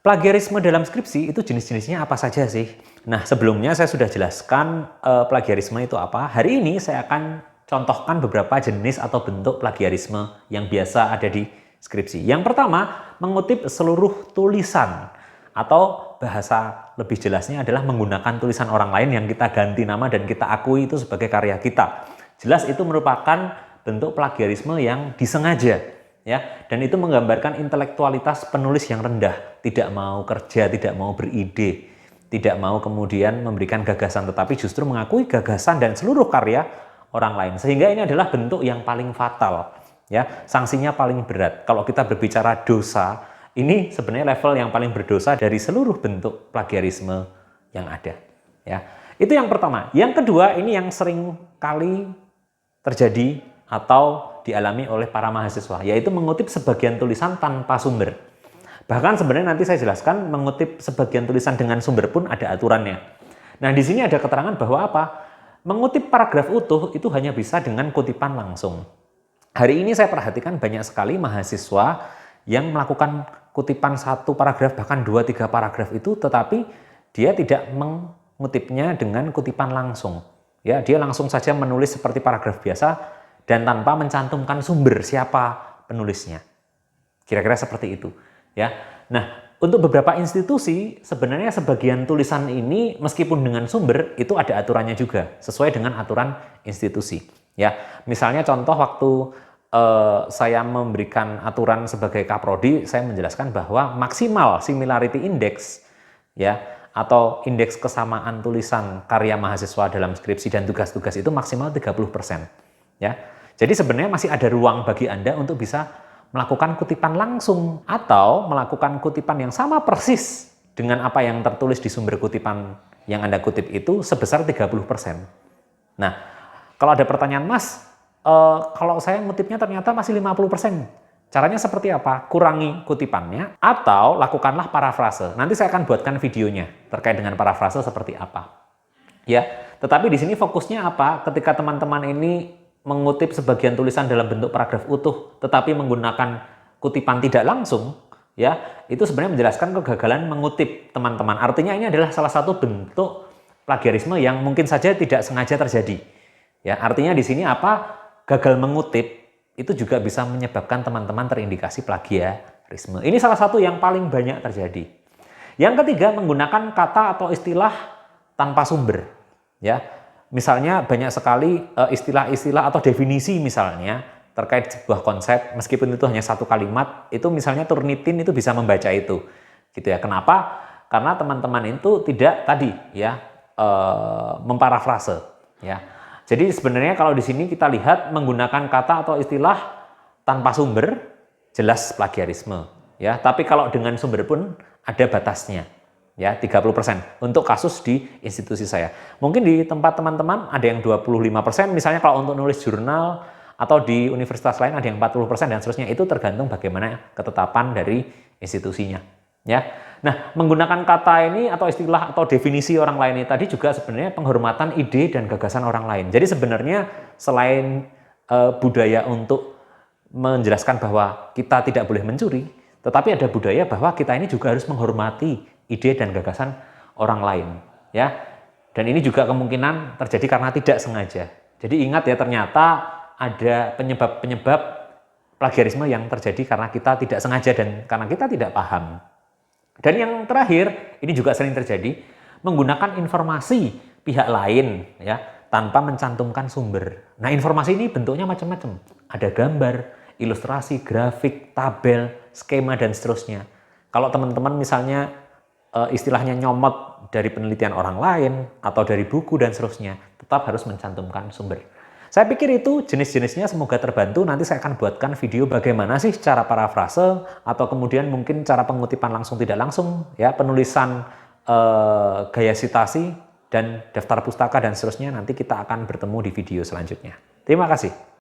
Plagiarisme dalam skripsi itu jenis-jenisnya apa saja sih? Nah, sebelumnya saya sudah jelaskan plagiarisme itu apa. Hari ini saya akan contohkan beberapa jenis atau bentuk plagiarisme yang biasa ada di skripsi. Yang pertama, mengutip seluruh tulisan atau bahasa lebih jelasnya adalah menggunakan tulisan orang lain yang kita ganti nama dan kita akui itu sebagai karya kita. Jelas itu merupakan bentuk plagiarisme yang disengaja. Ya, dan itu menggambarkan intelektualitas penulis yang rendah, tidak mau kerja, tidak mau beride, tidak mau kemudian memberikan gagasan, tetapi justru mengakui gagasan dan seluruh karya orang lain. Sehingga ini adalah bentuk yang paling fatal, ya, sanksinya paling berat. Kalau kita berbicara dosa, ini sebenarnya level yang paling berdosa dari seluruh bentuk plagiarisme yang ada. Ya, itu yang pertama. Yang kedua, ini yang sering kali terjadi atau dialami oleh para mahasiswa, yaitu mengutip sebagian tulisan tanpa sumber. Bahkan sebenarnya nanti saya jelaskan mengutip sebagian tulisan dengan sumber pun ada aturannya. Nah, di sini ada keterangan bahwa apa? Mengutip paragraf utuh itu hanya bisa dengan kutipan langsung. Hari ini saya perhatikan banyak sekali mahasiswa yang melakukan kutipan satu paragraf, bahkan 2-3 paragraf itu, tetapi dia tidak mengutipnya dengan kutipan langsung. Ya, dia langsung saja menulis seperti paragraf biasa, dan tanpa mencantumkan sumber siapa penulisnya. Kira-kira seperti itu. Ya. Nah, untuk beberapa institusi, sebenarnya sebagian tulisan ini meskipun dengan sumber, itu ada aturannya juga, sesuai dengan aturan institusi. Ya. Misalnya contoh waktu saya memberikan aturan sebagai Kaprodi, saya menjelaskan bahwa maksimal similarity index, ya, atau indeks kesamaan tulisan karya mahasiswa dalam skripsi dan tugas-tugas itu maksimal 30%. Ya. Jadi sebenarnya masih ada ruang bagi Anda untuk bisa melakukan kutipan langsung atau melakukan kutipan yang sama persis dengan apa yang tertulis di sumber kutipan yang Anda kutip itu sebesar 30%. Nah, kalau ada pertanyaan, Mas, kalau saya ngutipnya ternyata masih 50%. Caranya seperti apa? Kurangi kutipannya atau lakukanlah parafrase. Nanti saya akan buatkan videonya terkait dengan parafrase seperti apa. Ya, tetapi di sini fokusnya apa? Ketika teman-teman ini mengutip sebagian tulisan dalam bentuk paragraf utuh, tetapi menggunakan kutipan tidak langsung, ya, itu sebenarnya menjelaskan kegagalan mengutip teman-teman. Artinya ini adalah salah satu bentuk plagiarisme yang mungkin saja tidak sengaja terjadi. Ya, artinya di sini apa? Gagal mengutip itu juga bisa menyebabkan teman-teman terindikasi plagiarisme. Ini salah satu yang paling banyak terjadi. Yang ketiga, menggunakan kata atau istilah tanpa sumber. Ya, misalnya banyak sekali istilah-istilah atau definisi misalnya terkait sebuah konsep, meskipun itu hanya satu kalimat, itu misalnya Turnitin itu bisa membaca itu, gitu ya. Kenapa? Karena teman-teman itu tidak tadi ya memparafrase, ya. Jadi sebenarnya kalau di sini kita lihat menggunakan kata atau istilah tanpa sumber jelas plagiarisme, ya. Tapi kalau dengan sumber pun ada batasnya. Ya, 30% untuk kasus di institusi saya. Mungkin di tempat teman-teman ada yang 25%, misalnya kalau untuk nulis jurnal atau di universitas lain ada yang 40% dan seterusnya. Itu tergantung bagaimana ketetapan dari institusinya. Ya. Nah, menggunakan kata ini atau istilah atau definisi orang lain ini tadi juga sebenarnya penghormatan ide dan gagasan orang lain. Jadi sebenarnya selain budaya untuk menjelaskan bahwa kita tidak boleh mencuri, tetapi ada budaya bahwa kita ini juga harus menghormati ide dan gagasan orang lain, ya. Dan ini juga kemungkinan terjadi karena tidak sengaja. Jadi ingat ya, ternyata ada penyebab-penyebab plagiarisme yang terjadi karena kita tidak sengaja dan karena kita tidak paham. Dan yang terakhir, ini juga sering terjadi, menggunakan informasi pihak lain, ya, tanpa mencantumkan sumber. Nah, informasi ini bentuknya macam-macam. Ada gambar, ilustrasi, grafik, tabel, skema, dan seterusnya. Kalau teman-teman misalnya istilahnya nyomot dari penelitian orang lain atau dari buku dan seterusnya, tetap harus mencantumkan sumber. Saya pikir itu jenis-jenisnya, semoga terbantu. Nanti saya akan buatkan video bagaimana sih cara parafrase atau kemudian mungkin cara pengutipan langsung tidak langsung, ya, penulisan gaya sitasi dan daftar pustaka dan seterusnya. Nanti kita akan bertemu di video selanjutnya. Terima kasih.